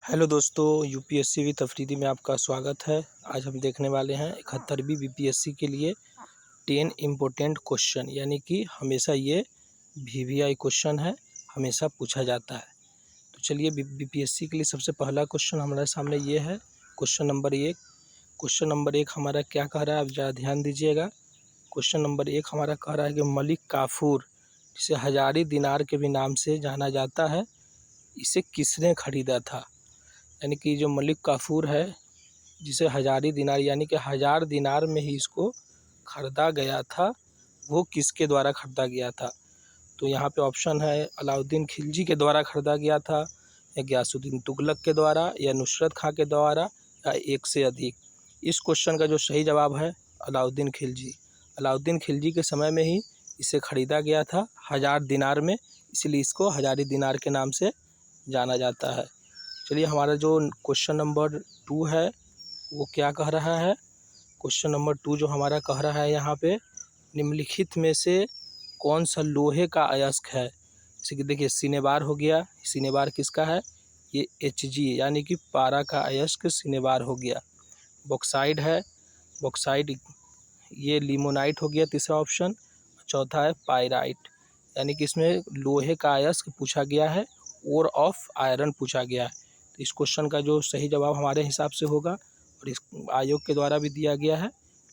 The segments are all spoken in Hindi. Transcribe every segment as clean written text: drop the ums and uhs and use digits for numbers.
हेलो दोस्तों, यूपीएससी विद अफरीदी में आपका स्वागत है। आज हम देखने वाले हैं 71वीं बीपीएससी के लिए 10 इम्पोर्टेंट क्वेश्चन, यानी कि हमेशा ये वीवीआई क्वेश्चन है, हमेशा पूछा जाता है। तो चलिए बीपीएससी के लिए सबसे पहला क्वेश्चन हमारे सामने ये है। क्वेश्चन नंबर 1 हमारा क्या कह रहा है, आप ज़रा ध्यान दीजिएगा। क्वेश्चन नंबर 1 हमारा कह रहा है कि मलिक काफूर, जिसे हजारी दिनार के भी नाम से जाना जाता है, इसे किसने खरीदा था। यानी कि जो मलिक काफूर है, जिसे हजारी दिनार यानी कि 1000 दिनार में ही इसको ख़रीदा गया था, वो किसके द्वारा ख़रीदा गया था। तो यहाँ पे ऑप्शन है अलाउद्दीन खिलजी के द्वारा ख़रीदा गया था, या गयासुद्दीन तुगलक के द्वारा, या नुसरत खां के द्वारा, या एक से अधिक। इस क्वेश्चन का जो सही जवाब है अलाउद्दीन खिलजी। अलाउद्दीन खिलजी के समय में ही इसे ख़रीदा गया था 1000 दिनार में, इसलिए इसको हजारी दिनार के नाम से जाना जाता है। चलिए हमारा जो क्वेश्चन नंबर 2 है वो क्या कह रहा है। क्वेश्चन नंबर 2 जो हमारा कह रहा है यहाँ पे, निम्नलिखित में से कौन सा लोहे का अयस्क है। जैसे कि देखिए सिनेबार हो गया, सिनेबार किसका है, ये Hg यानी कि पारा का अयस्क सिनेबार हो गया। बॉक्साइड है, बॉक्साइड ये लिमोनाइट हो गया तीसरा ऑप्शन। चौथा है पायराइट, यानी कि इसमें लोहे का अयस्क पूछा गया है, ओर ऑफ आयरन पूछा गया है। तो इस क्वेश्चन का जो सही जवाब हमारे हिसाब से होगा, और इस आयोग के द्वारा भी दिया गया है,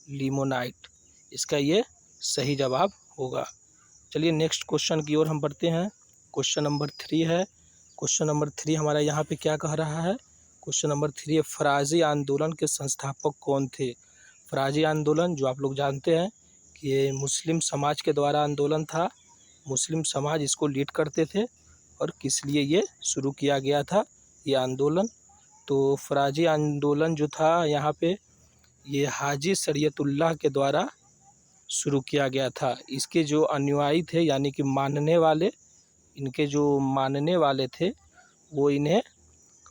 लिमोनाइट, इसका ये सही जवाब होगा। चलिए नेक्स्ट क्वेश्चन की ओर हम बढ़ते हैं। क्वेश्चन नंबर 3 है। क्वेश्चन नंबर 3 हमारा यहाँ पे क्या कह रहा है। क्वेश्चन नंबर 3 है, फ़राज़ी आंदोलन के संस्थापक कौन थे। फ़राज़ी आंदोलन जो आप लोग जानते हैं कि ये मुस्लिम समाज के द्वारा आंदोलन था, मुस्लिम समाज इसको लीड करते थे, और किस लिए ये शुरू किया गया था ये आंदोलन। तो फ़राज़ी आंदोलन जो था यहाँ पे, ये हाजी शरीयतुल्लाह के द्वारा शुरू किया गया था। इसके जो अनुयायी थे यानी कि मानने वाले, इनके जो मानने वाले थे वो इन्हें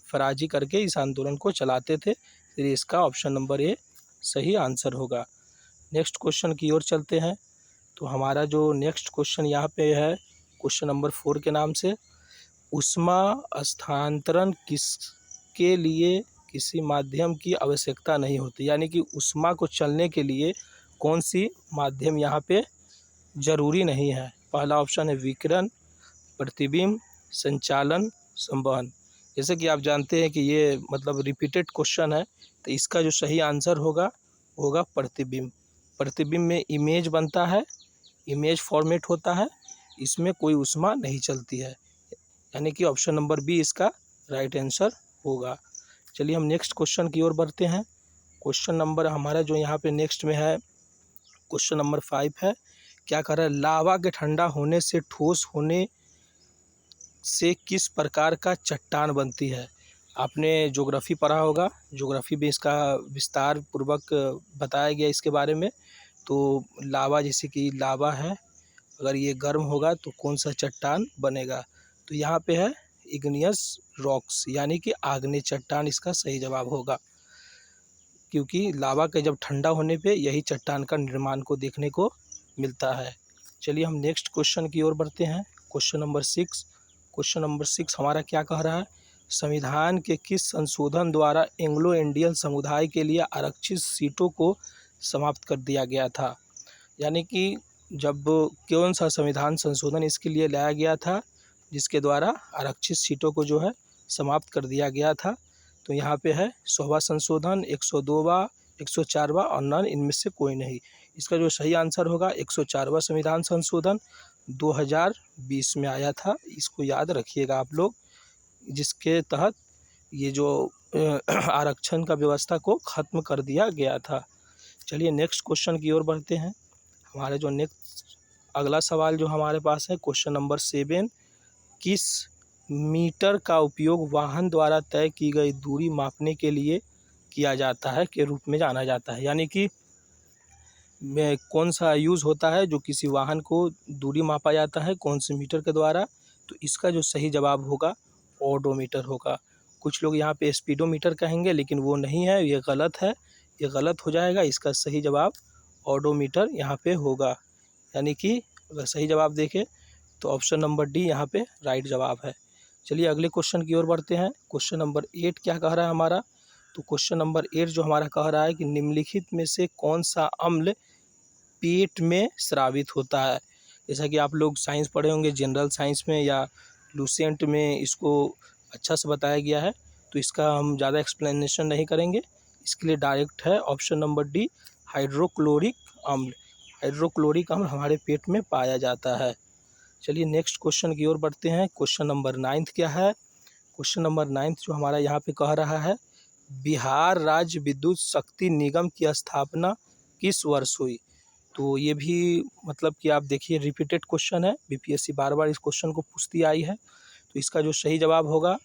फ़राज़ी करके इस आंदोलन को चलाते थे। फिर इसका ऑप्शन नंबर ए सही आंसर होगा। नेक्स्ट क्वेश्चन की ओर चलते हैं। तो हमारा जो नेक्स्ट क्वेश्चन यहाँ पे है क्वेश्चन नंबर 4 के नाम से, ऊष्मा स्थानांतरण किसके लिए किसी माध्यम की आवश्यकता नहीं होती। यानी कि ऊष्मा को चलने के लिए कौन सी माध्यम यहाँ पे ज़रूरी नहीं है। पहला ऑप्शन है विकिरण, प्रतिबिंब, संचालन, संवहन। जैसे कि आप जानते हैं कि ये मतलब रिपीटेड क्वेश्चन है, तो इसका जो सही आंसर होगा प्रतिबिंब। प्रतिबिंब में इमेज बनता है, इमेज फॉर्मेट होता है, इसमें कोई ऊष्मा नहीं चलती है, यानी कि ऑप्शन नंबर बी इसका राइट आंसर होगा। चलिए हम नेक्स्ट क्वेश्चन की ओर बढ़ते हैं। क्वेश्चन नंबर हमारा जो यहाँ पे नेक्स्ट में है क्वेश्चन नंबर 5 है। क्या कर रहा है, लावा के ठंडा होने से ठोस होने से किस प्रकार का चट्टान बनती है। आपने ज्योग्राफी पढ़ा होगा, ज्योग्राफी में इसका विस्तार पूर्वक बताया गया इसके बारे में। तो लावा, जैसे कि लावा है, अगर ये गर्म होगा तो कौन सा चट्टान बनेगा। तो यहाँ पे है इग्नियस रॉक्स, यानी कि आग्नेय चट्टान इसका सही जवाब होगा, क्योंकि लावा के जब ठंडा होने पे यही चट्टान का निर्माण को देखने को मिलता है। चलिए हम नेक्स्ट क्वेश्चन की ओर बढ़ते हैं। Question number 6। क्वेश्चन नंबर 6 हमारा क्या कह रहा है, संविधान के किस संशोधन द्वारा एंग्लो इंडियन समुदाय के लिए आरक्षित सीटों को समाप्त कर दिया गया था। यानी कि जब कौन सा संविधान संशोधन इसके लिए लाया गया था जिसके द्वारा आरक्षित सीटों को जो है समाप्त कर दिया गया था। तो यहाँ पे है 100वां संशोधन, 102वां, 104वां और नन, इनमें से कोई नहीं। इसका जो सही आंसर होगा 104वां संविधान संशोधन 2020 में आया था, इसको याद रखिएगा आप लोग, जिसके तहत ये जो आरक्षण का व्यवस्था को ख़त्म कर दिया गया था। चलिए नेक्स्ट क्वेश्चन की ओर बढ़ते हैं। हमारे जो नेक्स्ट अगला सवाल जो हमारे पास है क्वेश्चन नंबर 7, किस मीटर का उपयोग वाहन द्वारा तय की गई दूरी मापने के लिए किया जाता है के रूप में जाना जाता है। यानी कि कौन सा यूज़ होता है जो किसी वाहन को दूरी मापा जाता है कौन से मीटर के द्वारा। तो इसका जो सही जवाब होगा ओडोमीटर होगा। कुछ लोग यहाँ पे स्पीडोमीटर कहेंगे, लेकिन वो नहीं है, ये गलत है, ये गलत हो जाएगा। इसका सही जवाब ओडोमीटर यहाँ पे होगा। यानी कि अगर सही जवाब देखें तो ऑप्शन नंबर डी यहाँ पे राइट जवाब है। चलिए अगले क्वेश्चन की ओर बढ़ते हैं। क्वेश्चन नंबर 8 क्या कह रहा है हमारा, तो क्वेश्चन नंबर 8 जो हमारा कह रहा है कि निम्नलिखित में से कौन सा अम्ल पेट में स्रावित होता है। जैसा कि आप लोग साइंस पढ़े होंगे, जनरल साइंस में या लूसेंट में इसको अच्छा से बताया गया है, तो इसका हम ज़्यादा एक्सप्लेनेशन नहीं करेंगे। इसके लिए डायरेक्ट है ऑप्शन नंबर डी, हाइड्रोक्लोरिक अम्ल। हाइड्रोक्लोरिक अम्ल हमारे पेट में पाया जाता है। चलिए नेक्स्ट क्वेश्चन की ओर बढ़ते हैं। क्वेश्चन नंबर 9 क्या है, क्वेश्चन नंबर 9 जो हमारा यहाँ पे कह रहा है, बिहार राज्य विद्युत शक्ति निगम की स्थापना किस वर्ष हुई। तो ये भी मतलब कि आप देखिए रिपीटेड क्वेश्चन है, बीपीएससी बार बार इस क्वेश्चन को पूछती आई है। तो इसका जो सही जवाब होगा,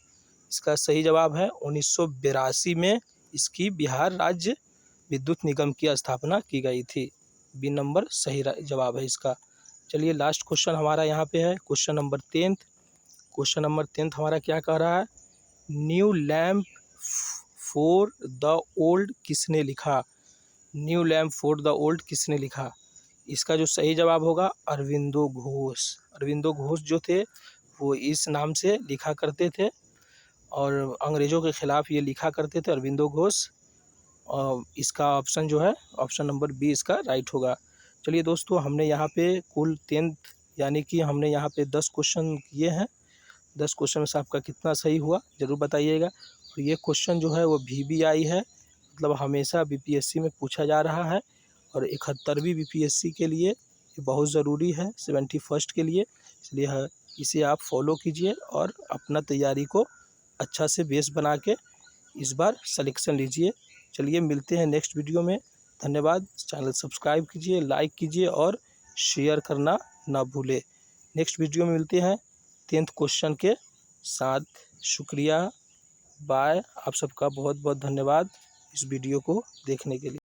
इसका सही जवाब है 1982 में इसकी बिहार राज्य विद्युत निगम की स्थापना की गई थी। बी नंबर सही जवाब है इसका। चलिए लास्ट क्वेश्चन हमारा यहाँ पे है, क्वेश्चन नंबर 10। क्वेश्चन नंबर 10 हमारा क्या कह रहा है, new lamp for the old किसने लिखा। New lamp for the old किसने लिखा। इसका जो सही जवाब होगा अरविंदो घोष। अरविंदो घोष जो थे वो इस नाम से लिखा करते थे और अंग्रेज़ों के ख़िलाफ़ ये लिखा करते थे, अरविंदो घोष। और इसका ऑप्शन जो है ऑप्शन नंबर बी इसका राइट होगा। चलिए दोस्तों, हमने यहाँ पे कुल 10 यानी कि हमने यहाँ पे 10 क्वेश्चन किए हैं। 10 क्वेश्चन में से आपका कितना सही हुआ ज़रूर बताइएगा। और ये क्वेश्चन जो है वो VBI है, मतलब हमेशा बीपीएससी में पूछा जा रहा है और 71वीं बीपीएससी के लिए ये बहुत ज़रूरी है, 71st के लिए। इसलिए इसे आप फॉलो कीजिए और अपना तैयारी को अच्छा से बेस बना के इस बार सिलेक्शन लीजिए। चलिए मिलते हैं नेक्स्ट वीडियो में। धन्यवाद। चैनल सब्सक्राइब कीजिए, लाइक कीजिए और शेयर करना ना भूलें। नेक्स्ट वीडियो में मिलते हैं 10th क्वेश्चन के साथ। शुक्रिया, बाय। आप सबका बहुत बहुत धन्यवाद इस वीडियो को देखने के लिए।